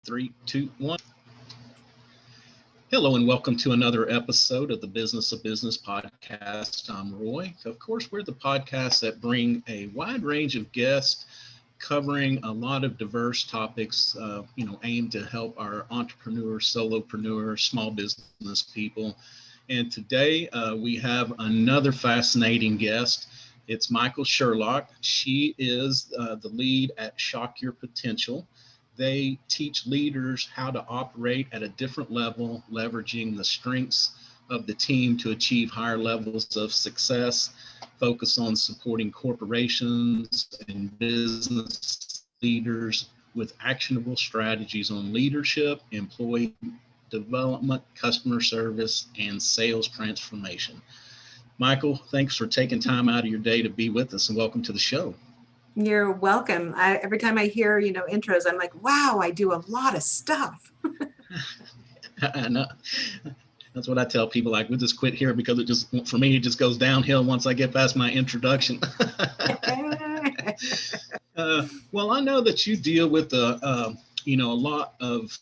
Three, two, one. Hello and welcome to another episode of the Business of Business podcast. I'm Roy. Of course, we're the podcast that bring a wide range of guests covering a lot of diverse topics, aimed to help our entrepreneurs, solopreneurs, small business people. And today we have another fascinating guest. It's Michael Sherlock. She is the lead at Shock Your Potential. They teach leaders how to operate at a different level, leveraging the strengths of the team to achieve higher levels of success, focus on supporting corporations and business leaders with actionable strategies on leadership, employee development, customer service, and sales transformation. Michael, thanks for taking time out of your day to be with us, and welcome to the show. You're welcome. Every time I hear, intros, I'm like, wow, I do a lot of stuff. I know. That's what I tell people, like, we'll just quit here because for me, it just goes downhill once I get past my introduction. Well, I know that you deal with a lot of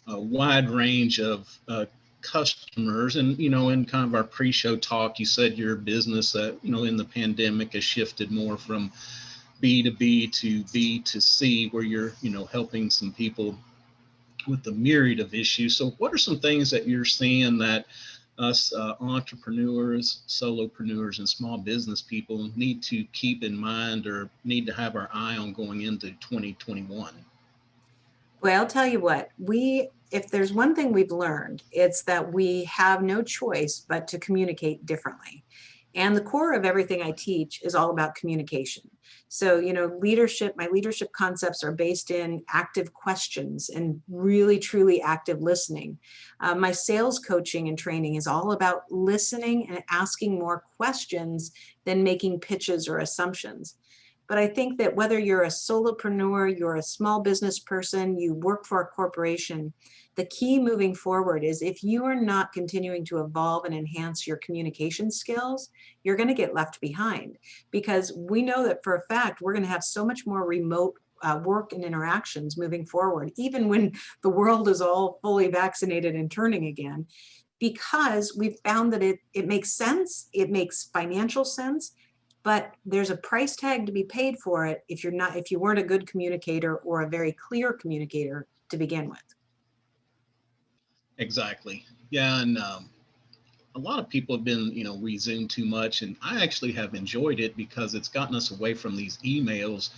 a wide range of customers, and, in kind of our pre-show talk, you said your business, in the pandemic has shifted more from B2B to B2C, where you're, helping some people with a myriad of issues. So what are some things that you're seeing that us entrepreneurs, solopreneurs, and small business people need to keep in mind or need to have our eye on going into 2021? Well, I'll tell you what, if there's one thing we've learned, it's that we have no choice but to communicate differently. And the core of everything I teach is all about communication. So, my leadership concepts are based in active questions and really, truly active listening. My sales coaching and training is all about listening and asking more questions than making pitches or assumptions. But I think that whether you're a solopreneur, you're a small business person, you work for a corporation, the key moving forward is if you are not continuing to evolve and enhance your communication skills, you're going to get left behind, because we know that for a fact, we're going to have so much more remote work and interactions moving forward, even when the world is all fully vaccinated and turning again, because we've found that it makes sense, it makes financial sense, but there's a price tag to be paid for it if you weren't a good communicator or a very clear communicator to begin with. Exactly. Yeah. And a lot of people have been, we Zoom too much. And I actually have enjoyed it because it's gotten us away from these emails.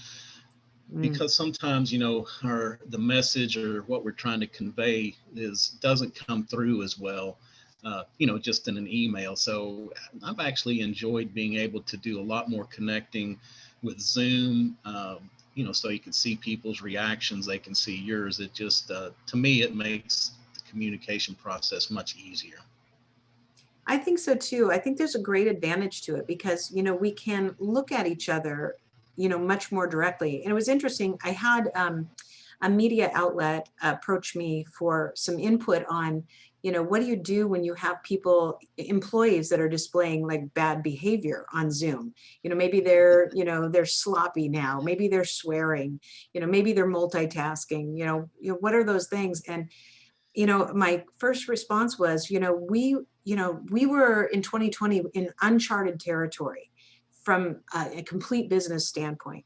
Because sometimes, the message or what we're trying to convey doesn't come through as well, just in an email. So I've actually enjoyed being able to do a lot more connecting with Zoom, so you can see people's reactions, they can see yours. It just, to me, it makes communication process much easier. I think so too. I think there's a great advantage to it because, we can look at each other, much more directly. And it was interesting. I had a media outlet approach me for some input on, what do you do when you have employees that are displaying like bad behavior on Zoom? Maybe they're sloppy now, maybe they're swearing, maybe they're multitasking, what are those things? And my first response was, we were in 2020 in uncharted territory from a complete business standpoint.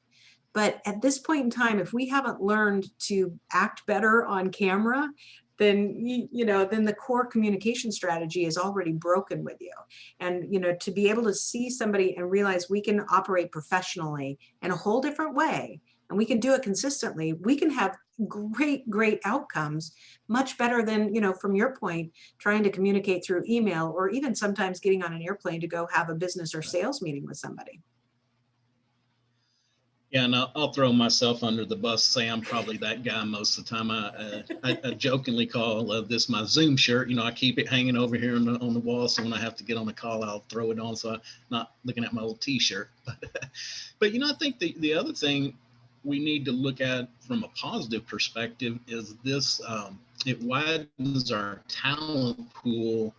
But at this point in time, if we haven't learned to act better on camera, then the core communication strategy is already broken with you. And to be able to see somebody and realize we can operate professionally in a whole different way, and we can do it consistently, we can have great outcomes, much better than, from your point, trying to communicate through email or even sometimes getting on an airplane to go have a business or sales meeting with somebody. Yeah, and I'll throw myself under the bus, say I'm probably that guy most of the time. I jokingly call this my Zoom shirt. I keep it hanging over here on the wall, so when I have to get on a call, I'll throw it on, so I'm not looking at my old T-shirt. But I think the other thing we need to look at from a positive perspective is this: it widens our talent pool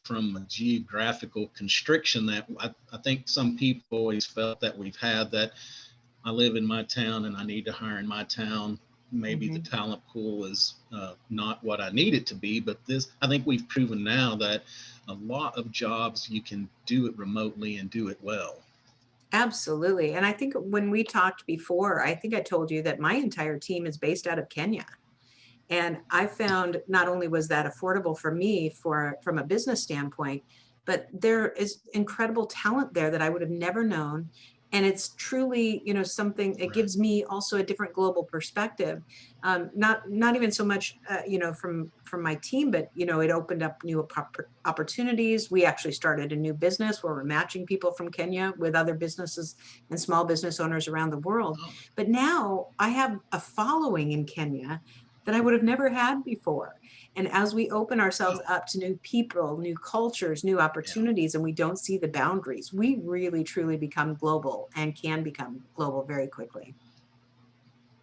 from a geographical constriction that I think some people always felt that we've had, that I live in my town and I need to hire in my town. maybe the Mhm. talent pool is not what I need it to be. But I think we've proven now that a lot of jobs you can do it remotely and do it well. Absolutely. And I think when we talked before, I think I told you that my entire team is based out of Kenya. And I found not only was that affordable for me from a business standpoint, but there is incredible talent there that I would have never known. And it's truly, something. It Right. gives me also a different global perspective. Not even so much, from my team, but it opened up new opportunities. We actually started a new business where we're matching people from Kenya with other businesses and small business owners around the world. Oh, But now I have a following in Kenya that I would have never had before. And as we open ourselves wow. up to new people, new cultures, new Yeah. opportunities, and we don't see the boundaries, we really truly become global and can become global very quickly.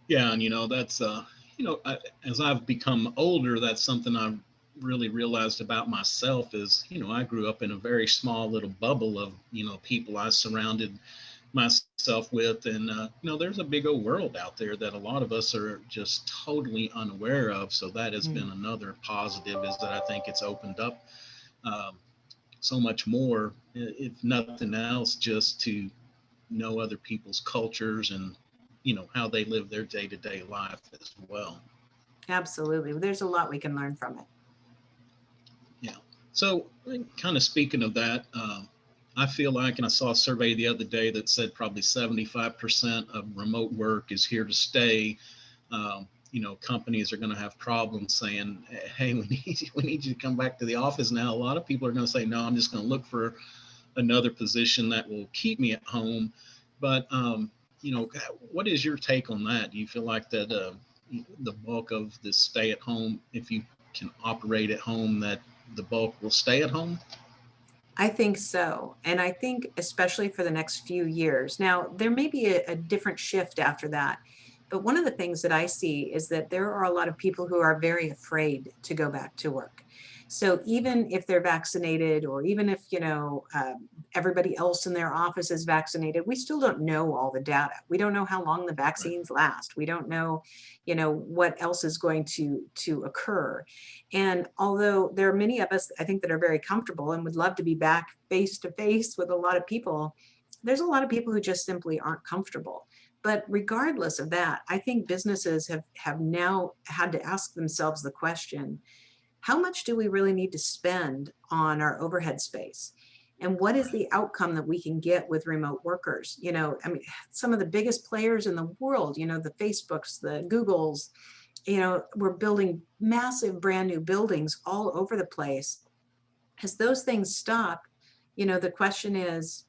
Yeah. And, that's, as I've become older, that's something I've really realized about myself is, I grew up in a very small little bubble of, people I surrounded myself with. And, there's a big old world out there that a lot of us are just totally unaware of. So that has Mm. been another positive, is that I think it's opened up um, so much more, if nothing else, just to know other people's cultures and, how they live their day to day life as well. Absolutely. There's a lot we can learn from it. Yeah. So, kind of speaking of that, I feel like, and I saw a survey the other day that said probably 75% of remote work is here to stay. Companies are going to have problems saying, "Hey, we need you to come back to the office now." A lot of people are going to say, "No, I'm just going to look for another position that will keep me at home." But what is your take on that? Do you feel like that the bulk of this stay at home, if you can operate at home, that the bulk will stay at home? I think so. And I think especially for the next few years. Now, there may be a different shift after that. But one of the things that I see is that there are a lot of people who are very afraid to go back to work. So even if they're vaccinated, or even if, everybody else in their office is vaccinated, we still don't know all the data. We don't know how long the Right. vaccines last. We don't know, what else is going to occur. And although there are many of us, I think, that are very comfortable and would love to be back face to face with a lot of people, there's a lot of people who just simply aren't comfortable. But regardless of that, I think businesses have now had to ask themselves the question, how much do we really need to spend on our overhead space? And what is Right. the outcome that we can get with remote workers? I mean, some of the biggest players in the world, the Facebooks, the Googles, we're building massive brand new buildings all over the place. As those things stop, the question is,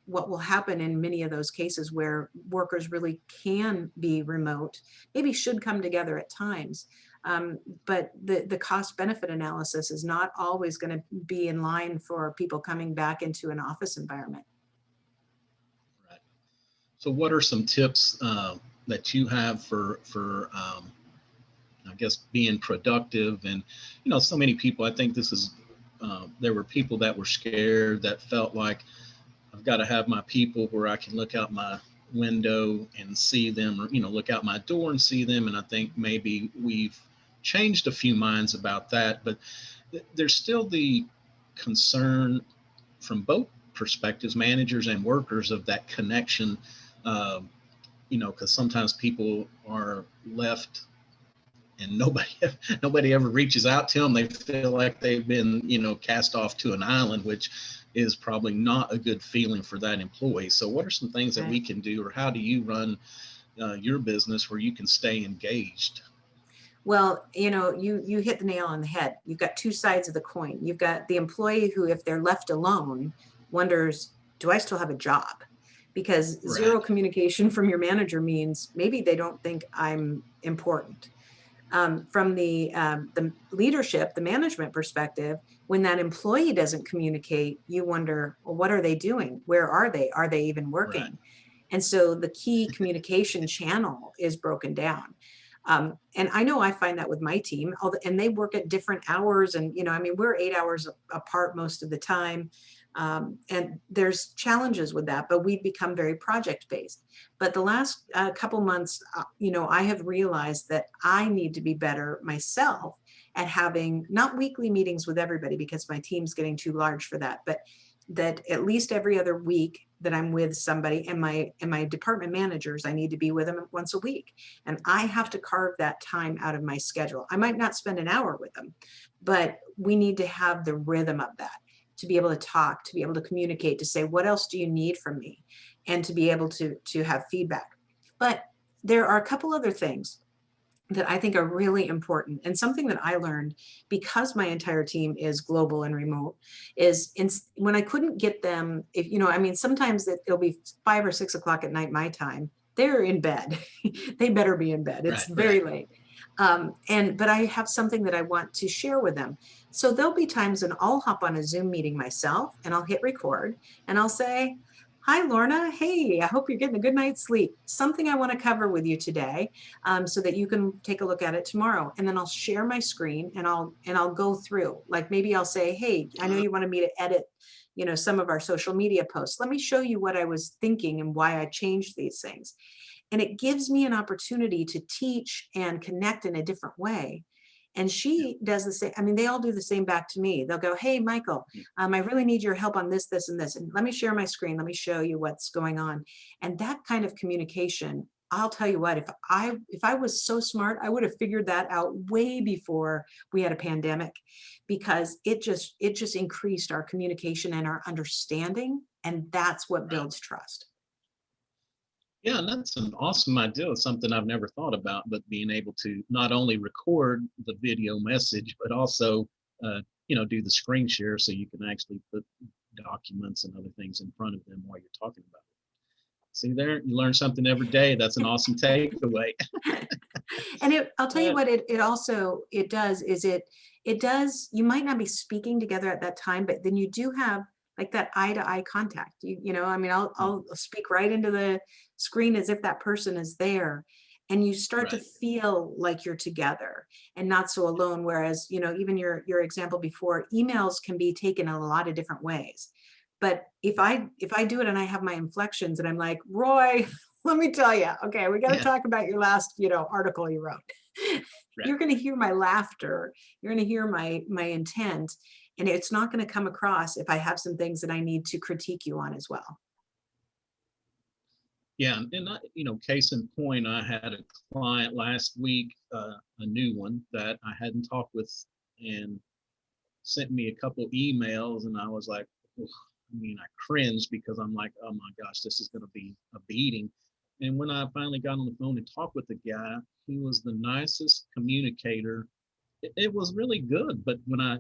what will happen in many of those cases where workers really can be remote, maybe should come together at times. But the cost benefit analysis is not always going to be in line for people coming back into an office environment. Right. So, what are some tips that you have for I guess being productive? And so many people, I think this is there were people that were scared, that felt like, I've got to have my people where I can look out my window and see them, or look out my door and see them. And I think maybe we've changed a few minds about that, but there's still the concern from both perspectives, managers and workers, of that connection. Um, because sometimes people are left and nobody ever reaches out to them. They feel like they've been, cast off to an island, which is probably not a good feeling for that employee. So what are some things that we Right. can do, or how do you run your business where you can stay engaged? Well, you hit the nail on the head. You've got two sides of the coin. You've got the employee who, if they're left alone, wonders, do I still have a job? Because Right. zero communication from your manager means maybe they don't think I'm important. From the leadership, the management perspective, when that employee doesn't communicate, you wonder, well, what are they doing? Where are they? Are they even Right. working? And so the key communication channel is broken down. And I know I find that with my team, and they work at different hours. And, I mean, we're 8 hours apart most of the time. And there's challenges with that, but we've become very project based. But the last couple months, I have realized that I need to be better myself at having not weekly meetings with everybody because my team's getting too large for that, but that at least every other week that I'm with somebody, and my department managers, I need to be with them once a week. And I have to carve that time out of my schedule. I might not spend an hour with them, but we need to have the rhythm of that, to be able to talk, to be able to communicate, to say, what else do you need from me? And to be able to have feedback. But there are a couple other things that I think are really important. And something that I learned, because my entire team is global and remote, is when I couldn't get them, sometimes it'll be 5 or 6 o'clock at night, my time, they're in bed. They better be in bed. It's Right, very right. late. But I have something that I want to share with them. So there'll be times when I'll hop on a Zoom meeting myself and I'll hit record and I'll say, hi, Lorna. Hey, I hope you're getting a good night's sleep. Something I want to cover with you today, so that you can take a look at it tomorrow. And then I'll share my screen and I'll go through. Like maybe I'll say, hey, I know you wanted me to edit, some of our social media posts. Let me show you what I was thinking and why I changed these things. And it gives me an opportunity to teach and connect in a different way. And she does the same. I mean, they all do the same back to me. They'll go, hey, Michael, I really need your help on this, this, and this. And let me share my screen. Let me show you what's going on. And that kind of communication, I'll tell you what, if I was so smart, I would have figured that out way before we had a pandemic, because it just increased our communication and our understanding. And that's what Right. builds trust. Yeah, and that's an awesome idea. It's something I've never thought about, but being able to not only record the video message, but also, do the screen share so you can actually put documents and other things in front of them while you're talking about it. See there, you learn something every day. That's an awesome takeaway. And I'll tell you Uh, what it also it does is it does, you might not be speaking together at that time, but then you do have like that eye to eye contact. I'll speak right into the screen as if that person is there, and you start to right. feel like you're together and not so alone. Whereas, even your example before, emails can be taken in a lot of different ways. But if I do it and I have my inflections and I'm like, Roy, let me tell you, okay, we got to Yeah, talk about your last, article you wrote. right. You're going to hear my laughter. You're going to hear my intent, and it's not going to come across if I have some things that I need to critique you on as well. Yeah, and case in point, I had a client last week, a new one that I hadn't talked with, and sent me a couple emails, and I was like, "Ugh," I cringed because I'm like, oh my gosh, this is going to be a beating. And when I finally got on the phone and talked with the guy, he was the nicest communicator. It was really good. But when I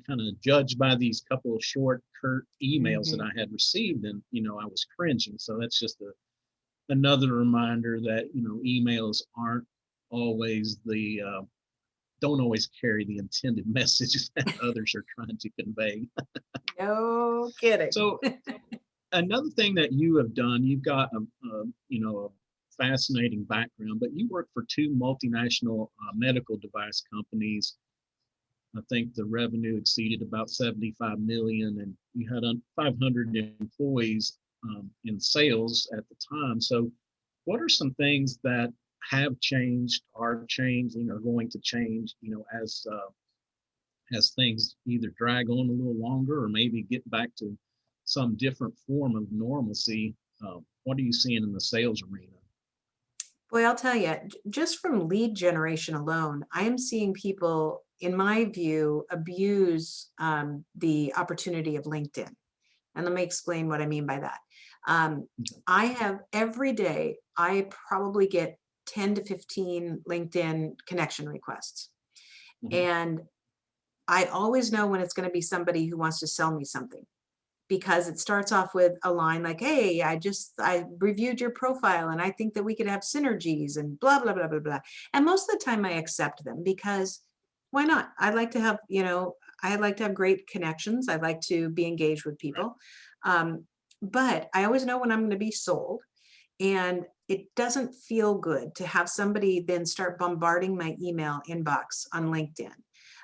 kind of judged by these couple of short, curt emails that Mhm. I had received, and, I was cringing. So that's just another reminder that, emails aren't always don't always carry the intended messages that others are trying to convey. No kidding. So another thing that you have done, you've got a fascinating background, but you work for two multinational medical device companies. I think the revenue exceeded about 75 million, and you had 500 employees in sales at the time. So, what are some things that have changed, are changing, or going to change? As things either drag on a little longer or maybe get back to some different form of normalcy. What are you seeing in the sales arena? Boy, I'll tell you, just from lead generation alone, I am seeing people, in my view, abuse the opportunity of LinkedIn. And let me explain what I mean by that. I have every day, I probably get 10 to 15 LinkedIn connection requests. Mm-hmm. And I always know when it's going to be somebody who wants to sell me something, because it starts off with a line like, hey, I reviewed your profile and I think that we could have synergies and blah, blah, blah, blah, blah. And most of the time I accept them, because why not? I like to have great connections. I like to be engaged with Right. people. But I always know when I'm going to be sold. And it doesn't feel good to have somebody then start bombarding my email inbox on LinkedIn.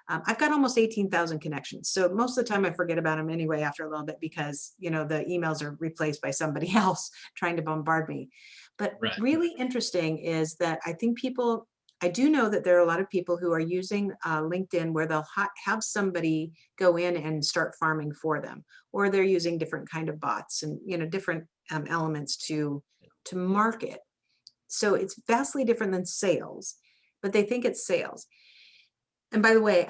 I've got almost 18,000 connections. So most of the time I forget about them anyway after a little bit because, you know, the emails are replaced by somebody else trying to bombard me. But Right. really interesting is that I do know that there are a lot of people who are using LinkedIn where they'll have somebody go in and start farming for them, or they're using different kind of bots and, you know, different elements to market. So it's vastly different than sales, but they think it's sales. And by the way,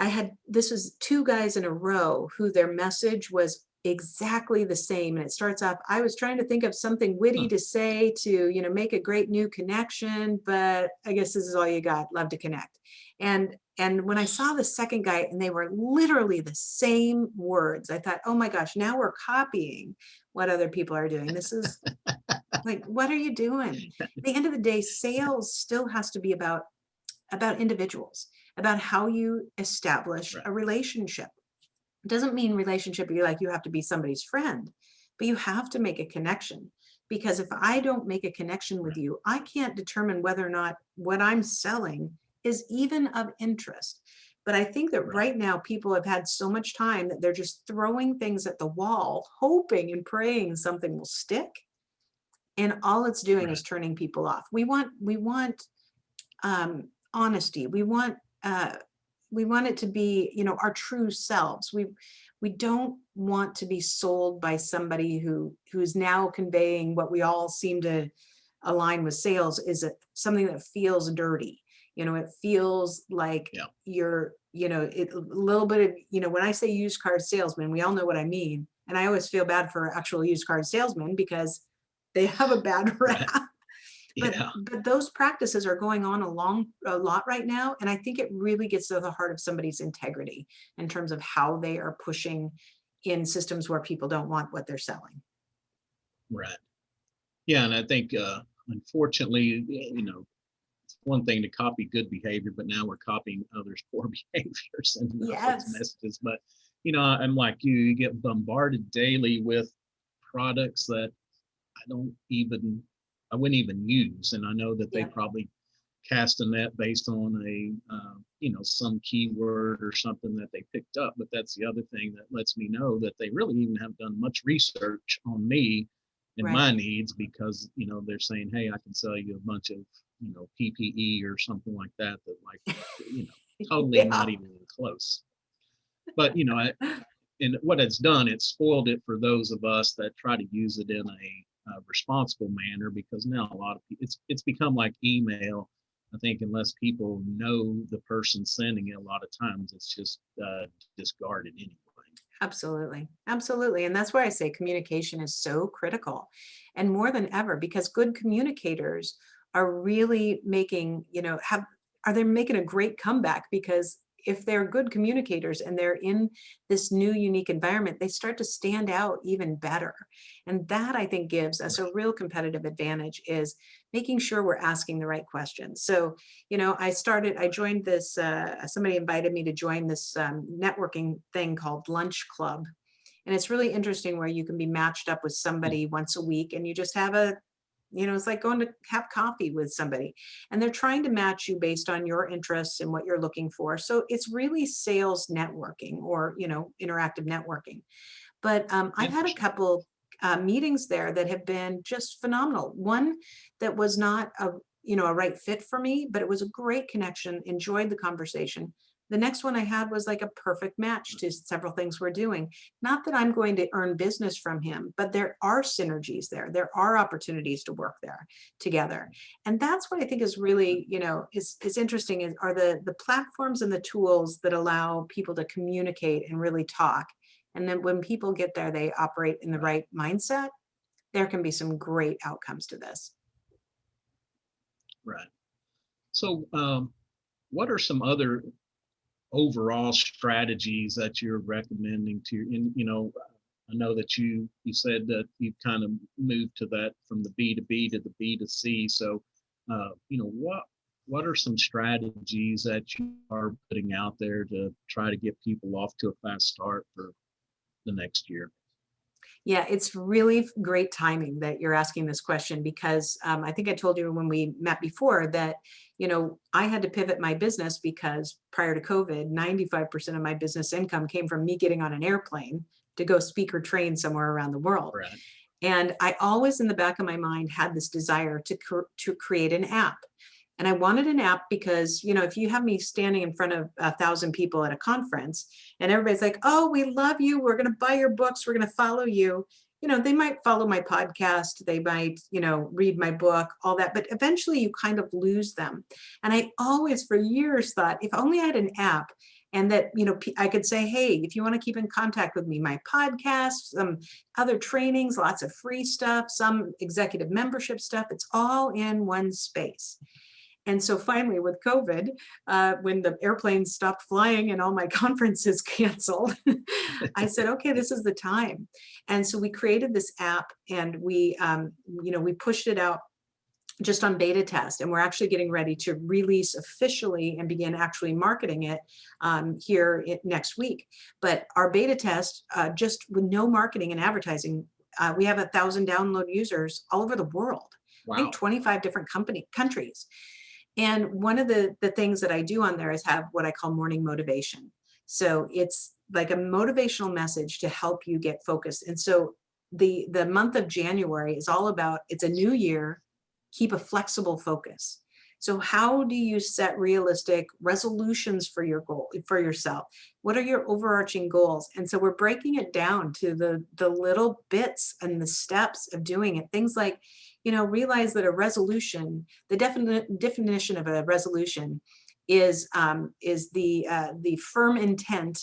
this was two guys in a row who their message was exactly the same. And it starts off, I was trying to think of something witty Huh. to say to, you know, make a great new connection, but I guess this is all you got. Love to connect. And when I saw the second guy and they were literally the same words, I thought, oh my gosh, now we're copying what other people are doing. This is like, what are you doing? At the end of the day, sales still has to be about individuals, about how you establish Right. a relationship. It doesn't mean relationship, you have to be somebody's friend, but you have to make a connection. Because if I don't make a connection with Right. you, I can't determine whether or not what I'm selling is even of interest. But I think that Right. right now people have had so much time that they're just throwing things at the wall, hoping and praying something will stick. And all it's doing Right. is turning people off. We want honesty. We want it to be, you know, our true selves. We don't want to be sold by somebody who's now conveying what we all seem to align with sales is something that feels dirty. You know, it feels like Yeah. you know, a little bit of, you know, when I say used car salesman, we all know what I mean. And I always feel bad for actual used car salesmen because they have a bad Right. rap. But Yeah. those practices are going on a lot right now, and I think it really gets to the heart of somebody's integrity in terms of how they are pushing in systems where people don't want what they're selling. Right. Yeah. And I think, unfortunately, you know, it's one thing to copy good behavior, but now we're copying others' poor behaviors and those Yes. messages. But, you know, I'm like you get bombarded daily with products that I don't even, I wouldn't even use. And I know that they Yeah. probably cast a net based on you know, some keyword or something that they picked up. But that's the other thing that lets me know that they really even have done much research on me and Right. my needs, because, you know, they're saying, hey, I can sell you a bunch of, you know, PPE or something like that, that like, you know, totally Yeah. not even close. But, you know, and what it's done, it's spoiled it for those of us that try to use it in a responsible manner, because now a lot of people, it's become like email. I think unless people know the person sending it, a lot of times it's just discarded anyway. Absolutely. Absolutely. And that's why I say communication is so critical and more than ever, because good communicators are really making, you know, are they making a great comeback? Because if they're good communicators and they're in this new unique environment, they start to stand out even better. And that I think gives us a Right. real competitive advantage is making sure we're asking the right questions. So, you know, I joined this, somebody invited me to join this networking thing called Lunch Club. And it's really interesting where you can be matched up with Hmm. somebody once a week and you just have you know, it's like going to have coffee with somebody. And they're trying to match you based on your interests and what you're looking for. So it's really sales networking or, you know, interactive networking. But I've had a Interesting. couple meetings there that have been just phenomenal. One that was not you know, a right fit for me, but it was a great connection. Enjoyed the conversation. The next one I had was like a perfect match to several things we're doing. Not that I'm going to earn business from him, but there are synergies there. There are opportunities to work there together. And that's what I think is really, you know, is interesting are the platforms and the tools that allow people to communicate and really talk. And then when people get there, they operate in the Right. right mindset. There can be some great outcomes to this. Right. So, what are some other overall strategies that you're recommending to and you know, I know that you said that you've kind of moved to that from the B2B to the B2C. So you know, what are some strategies that you are putting out there to try to get people off to a fast start for the next year? Yeah, it's really great timing that you're asking this question because I think I told you when we met before that, I had to pivot my business because prior to COVID, 95% of my business income came from me getting on an airplane to go speak or train somewhere around the world. Right. And I always in the back of my mind had this desire to create an app. And I wanted an app because, if you have me standing in front of 1,000 people at a conference and everybody's like, oh, we love you, we're going to buy your books, we're going to follow you, they might follow my podcast, they might, read my book, all that. But eventually you kind of lose them. And I always for years thought if only I had an app and that, I could say, hey, if you want to keep in contact with me, my podcast, some other trainings, lots of free stuff, some executive membership stuff, it's all in one space. And so finally with COVID, when the airplanes stopped flying and all my conferences canceled, I said, okay, this is the time. And so we created this app and we pushed it out just on beta test. And we're actually getting ready to release officially and begin actually marketing it here next week. But our beta test, just with no marketing and advertising, we have 1,000 download users all over the world. Wow. I think 25 different countries. And one of the things that I do on there is have what I call morning motivation. So it's like a motivational message to help you get focused. And so the month of January is all about, it's a new year, keep a flexible focus. So how do you set realistic resolutions for your goal, for yourself? What are your overarching goals? And so we're breaking it down to the little bits and the steps of doing it. Things like, realize that a resolution, the definition of a resolution is the firm intent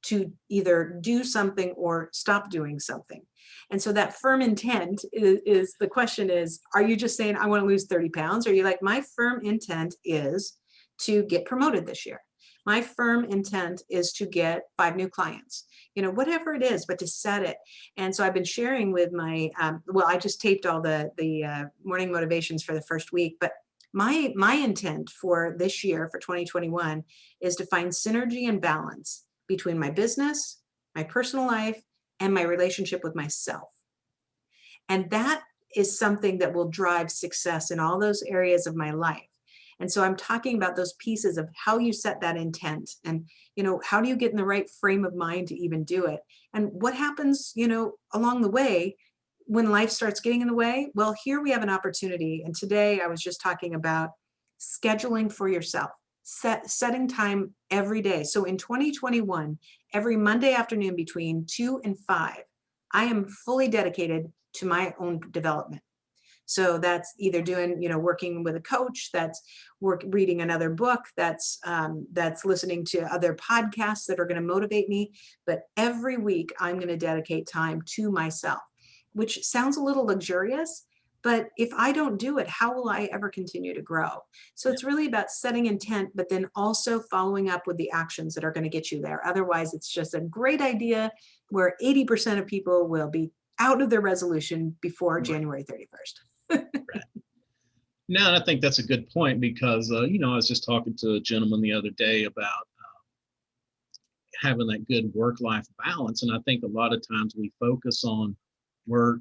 to either do something or stop doing something. And so that firm intent is the question is, are you just saying, I want to lose 30 pounds? Or are you like, my firm intent is to get promoted this year. My firm intent is to get 5 new clients, whatever it is, but to set it. And so I've been sharing with my, I just taped all the morning motivations for the first week, but my intent for this year, for 2021, is to find synergy and balance between my business, my personal life, and my relationship with myself. And that is something that will drive success in all those areas of my life. And so I'm talking about those pieces of how you set that intent and, how do you get in the right frame of mind to even do it? And what happens, along the way when life starts getting in the way? Well, here we have an opportunity. And today I was just talking about scheduling for yourself, setting time every day. So in 2021, every Monday afternoon between 2 and 5, I am fully dedicated to my own development. So that's either doing, working with a coach, that's reading another book, that's listening to other podcasts that are going to motivate me. But every week I'm going to dedicate time to myself, which sounds a little luxurious, but if I don't do it, how will I ever continue to grow? So it's really about setting intent, but then also following up with the actions that are going to get you there. Otherwise, it's just a great idea where 80% of people will be out of their resolution before January 31st. Right. No, and I think that's a good point because, I was just talking to a gentleman the other day about having that good work-life balance. And I think a lot of times we focus on work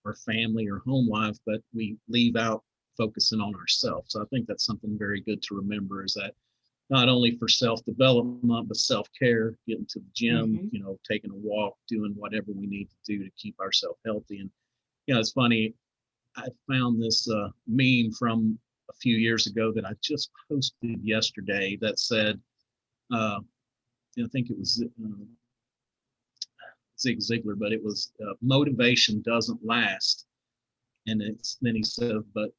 or family or home life, but we leave out focusing on ourselves. So I think that's something very good to remember is that not only for self-development, but self-care, getting to the gym, taking a walk, doing whatever we need to do to keep ourselves healthy. And, it's funny, I found this meme from a few years ago that I just posted yesterday that said, I think it was Zig Ziglar, but it was motivation doesn't last. And then he said, but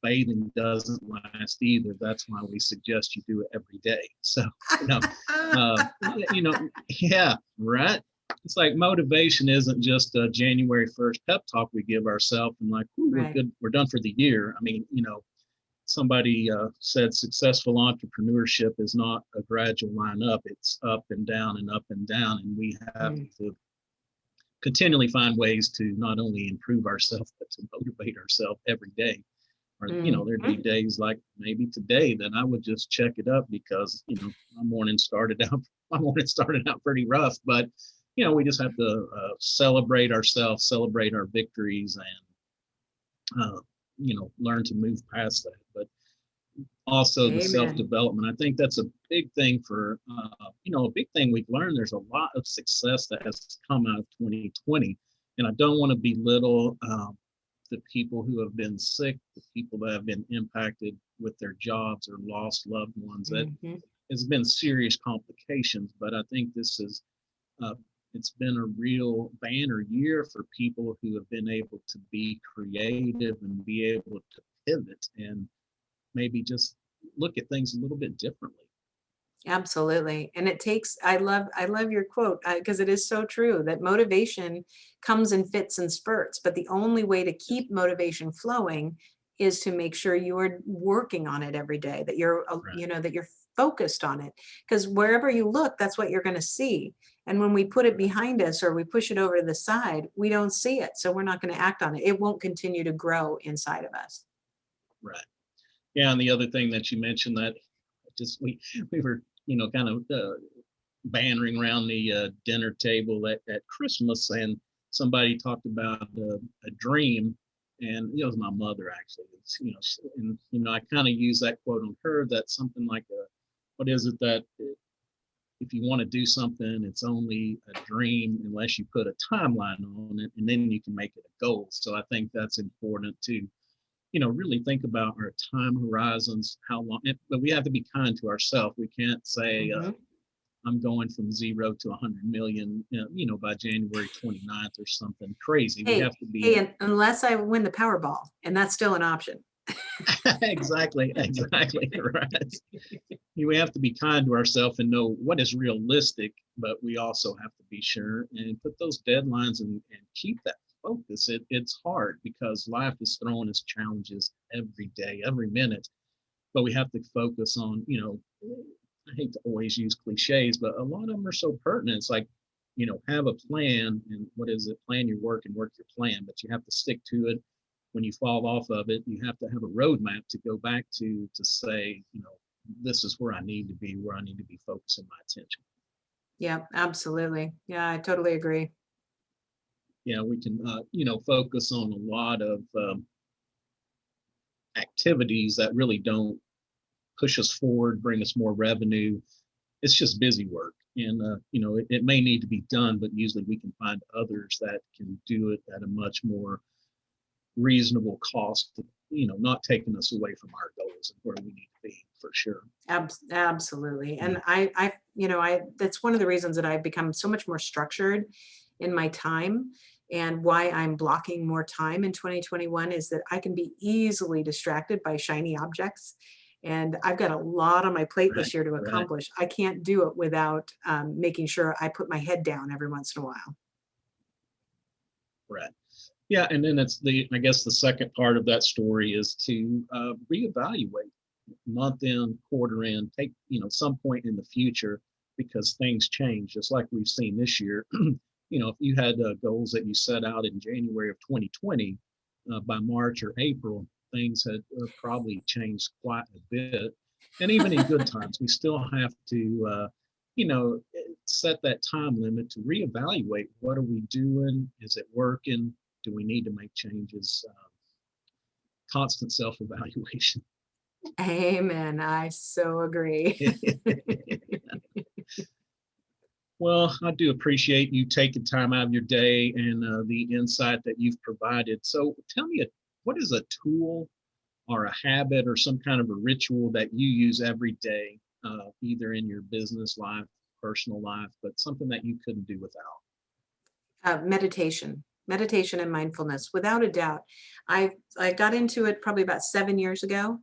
bathing doesn't last either. That's why we suggest you do it every day. So, yeah, right. It's like motivation isn't just a January 1st pep talk we give ourselves and like, we're good, we're done for the year. I mean, somebody said successful entrepreneurship is not a gradual line up, it's up and down and up and down. And we have to continually find ways to not only improve ourselves, but to motivate ourselves every day. Or, there'd be days like maybe today that I would just check it up because, my morning started out pretty rough, but we just have to celebrate ourselves, celebrate our victories, and learn to move past that. But also the Amen. self-development, I think that's a big thing for a big thing we've learned. There's a lot of success that has come out of 2020, and I don't want to belittle the people who have been sick, the people that have been impacted with their jobs or lost loved ones. That Hmm. has been serious complications, but I think this is uh, it's been a real banner year for people who have been able to be creative and be able to pivot and maybe just look at things a little bit differently. Absolutely. And it takes, I love your quote, because it is so true that motivation comes in fits and spurts, but the only way to keep motivation flowing is to make sure you are working on it every day, that you're, Right, that you're focused on it. Because wherever you look, that's what you're going to see. And when we put it right, behind us or we push it over to the side, we don't see it. So we're not going to act on it. It won't continue to grow inside of us. right. Yeah, and the other thing that you mentioned that just we were kind of bantering around the dinner table at Christmas, and somebody talked about a dream, and it was my mother actually. It's, and I kind of use that quote on her. That's something like what is it that if you want to do something, it's only a dream unless you put a timeline on it, and then you can make it a goal. So I think that's important to really think about our time horizons, how long, but we have to be kind to ourselves. We can't say, Mhm. I'm going from 0 to 100 million, by January 29th or something crazy. We Hey, have to be hey, unless I win the Powerball, and that's still an option. exactly, exactly right. We have to be kind to ourselves and know what is realistic, but we also have to be sure and put those deadlines and keep that focus. It's hard because life is throwing us challenges every day, every minute, but we have to focus on, I hate to always use cliches, but a lot of them are so pertinent. It's like, have a plan, and what is it? Plan your work and work your plan, but you have to stick to it. When you fall off of it, you have to have a roadmap to go back to say, this is where I need to be, where I need to be focusing my attention. Yeah, absolutely. Yeah, I totally agree. Yeah, we can, focus on a lot of activities that really don't push us forward, bring us more revenue. It's just busy work, and it may need to be done, but usually we can find others that can do it at a much more reasonable cost, not taking us away from our goals and where we need to be for sure. Absolutely. Yeah, And that's one of the reasons that I've become so much more structured in my time, and why I'm blocking more time in 2021 is that I can be easily distracted by shiny objects. And I've got a lot on my plate right, this year to right, accomplish. I can't do it without making sure I put my head down every once in a while. right. Yeah, and then I guess the second part of that story is to reevaluate month end, quarter end, take some point in the future, because things change, just like we've seen this year. If you had goals that you set out in January of 2020, by March or April, things had probably changed quite a bit. And even in good times, we still have to, set that time limit to reevaluate. What are we doing? Is it working? Do we need to make changes? Constant self-evaluation. Amen. I so agree. Well, I do appreciate you taking time out of your day and the insight that you've provided. So tell me, what is a tool or a habit or some kind of a ritual that you use every day, either in your business life, personal life, but something that you couldn't do without? Meditation and mindfulness, without a doubt. I got into it probably about 7 years ago.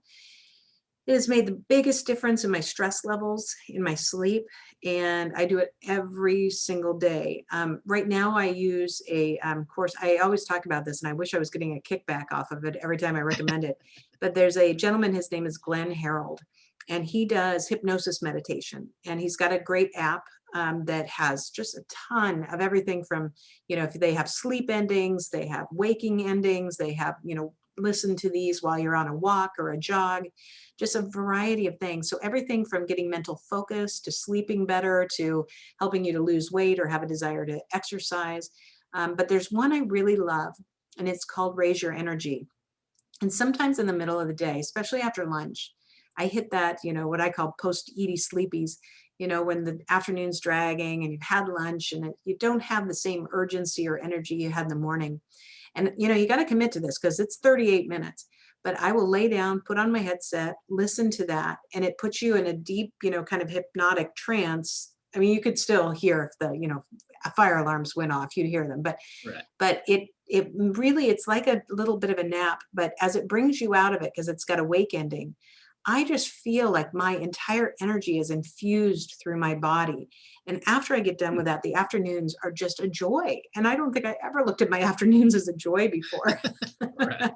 It has made the biggest difference in my stress levels, in my sleep, and I do it every single day. Right now, I use a course. I always talk about this, and I wish I was getting a kickback off of it every time I recommend it. But there's a gentleman, his name is Glenn Harold, and he does hypnosis meditation. And he's got a great app that has just a ton of everything from, if they have sleep endings, they have waking endings, they have, listen to these while you're on a walk or a jog, just a variety of things. So everything from getting mental focus to sleeping better to helping you to lose weight or have a desire to exercise. But there's one I really love, and it's called Raise Your Energy. And sometimes in the middle of the day, especially after lunch, I hit that, what I call post-eaty sleepies, when the afternoon's dragging and you've had lunch and you don't have the same urgency or energy you had in the morning. And, you got to commit to this because it's 38 minutes. But I will lay down, put on my headset, listen to that, and it puts you in a deep, kind of hypnotic trance. I mean, you could still hear if the, fire alarms went off, you'd hear them, but Right. but it really, it's like a little bit of a nap, but as it brings you out of it, because it's got a wake ending, I just feel like my entire energy is infused through my body. And after I get done with that, the afternoons are just a joy. And I don't think I ever looked at my afternoons as a joy before. Right.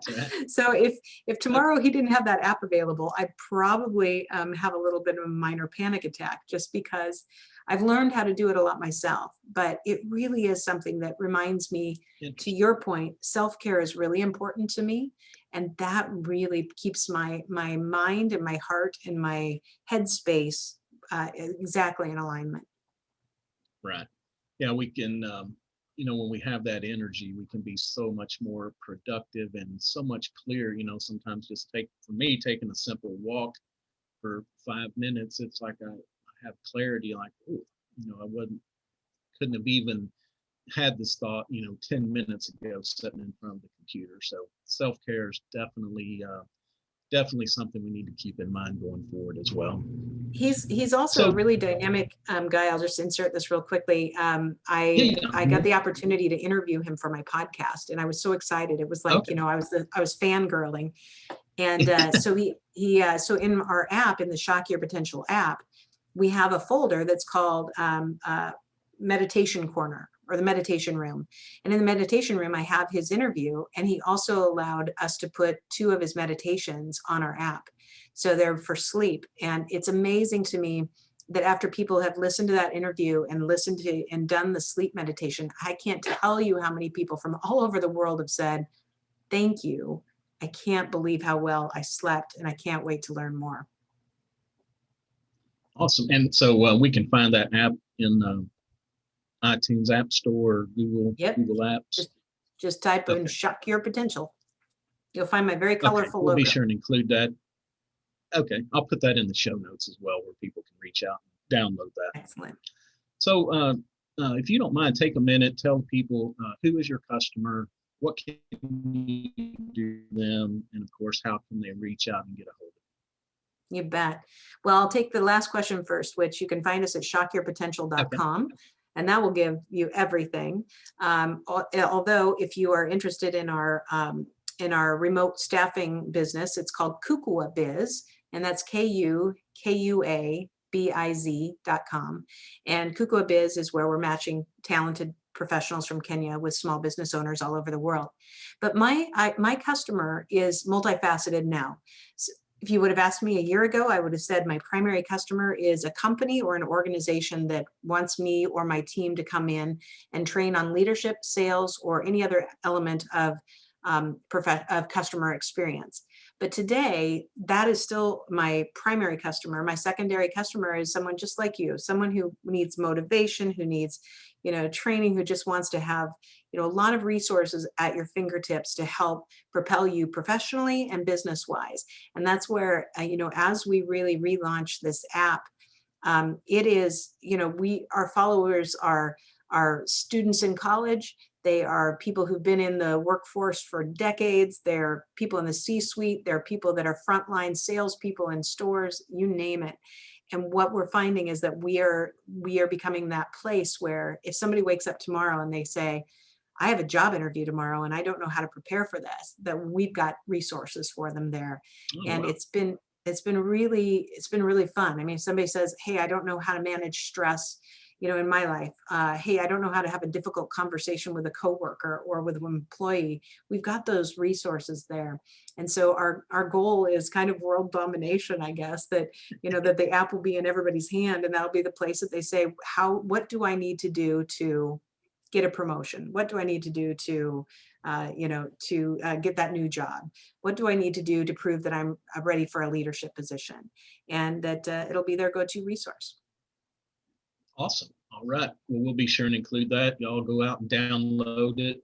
So if tomorrow he didn't have that app available, I'd probably have a little bit of a minor panic attack, just because I've learned how to do it a lot myself. But it really is something that reminds me, to your point, self-care is really important to me. And that really keeps my mind and my heart and my headspace exactly in alignment. Right. Yeah, we can, when we have that energy, we can be so much more productive and so much clearer. Sometimes just for me, taking a simple walk for 5 minutes, it's like I have clarity, like, oh, couldn't have even had this thought, 10 minutes ago sitting in front of the computer. So self-care is definitely something we need to keep in mind going forward as well. He's also a really dynamic guy. I'll just insert this real quickly. I got the opportunity to interview him for my podcast, and I was so excited. It was like, Okay. I was fangirling. And so in our app, in the Shock Your Potential app, we have a folder that's called Meditation Corner, or the Meditation Room. And in the Meditation Room, I have his interview, and he also allowed us to put 2 of his meditations on our app. So they're for sleep. And it's amazing to me that after people have listened to that interview and listened to and done the sleep meditation, I can't tell you how many people from all over the world have said, thank you. I can't believe how well I slept, and I can't wait to learn more. Awesome. And so we can find that app in iTunes App Store, Google Apps. Just type in Shock Your Potential. You'll find my very colorful we'll logo. Be sure and include that. Okay, I'll put that in the show notes as well, where people can reach out and download that. Excellent. So if you don't mind, take a minute, tell people who is your customer, what can you do for them, and of course, how can they reach out and get a hold of you? You bet. Well, I'll take the last question first, which you can find us at shockyourpotential.com. Okay. And that will give you everything. Although if you are interested in our remote staffing business, it's called Kukua Biz, and that's KUKUABIZ.com. And Kukua Biz is where we're matching talented professionals from Kenya with small business owners all over the world. But my customer is multifaceted now. So if you would have asked me a year ago, I would have said my primary customer is a company or an organization that wants me or my team to come in and train on leadership, sales, or any other element of customer experience. But today, that is still my primary customer. My secondary customer is someone just like you, someone who needs motivation, who needs, training, who just wants to have, a lot of resources at your fingertips to help propel you professionally and business-wise. And that's where, as we really relaunch this app, it is, our followers are students in college. They are people who've been in the workforce for decades. They're people in the C-suite. They're people that are frontline salespeople in stores, you name it. And what we're finding is that we are becoming that place where if somebody wakes up tomorrow and they say, I have a job interview tomorrow and I don't know how to prepare for this, that we've got resources for them there. Oh, and wow. It's been really fun. I mean, if somebody says, hey, I don't know how to manage stress, in my life, hey, I don't know how to have a difficult conversation with a coworker or with an employee, we've got those resources there. And so our goal is kind of world domination, I guess, that, that the app will be in everybody's hand, and that'll be the place that they say, what do I need to do to get a promotion? What do I need to do to to get that new job? What do I need to do to prove that I'm ready for a leadership position? And that it'll be their go-to resource. Awesome. All right. Well, we'll be sure and include that. Y'all go out and download it,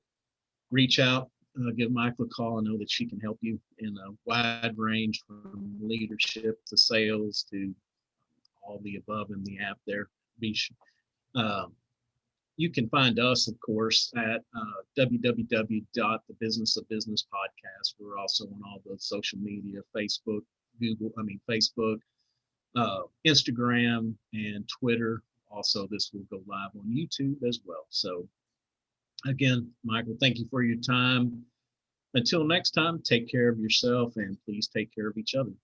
reach out, give Michael a call. I know that she can help you in a wide range from leadership to sales to all the above in the app there. You can find us, of course, at www.thebusinessofbusinesspodcast. We're also on all the social media, Facebook, Facebook, Instagram, and Twitter. Also, this will go live on YouTube as well. So again, Michael, thank you for your time. Until next time, take care of yourself and please take care of each other.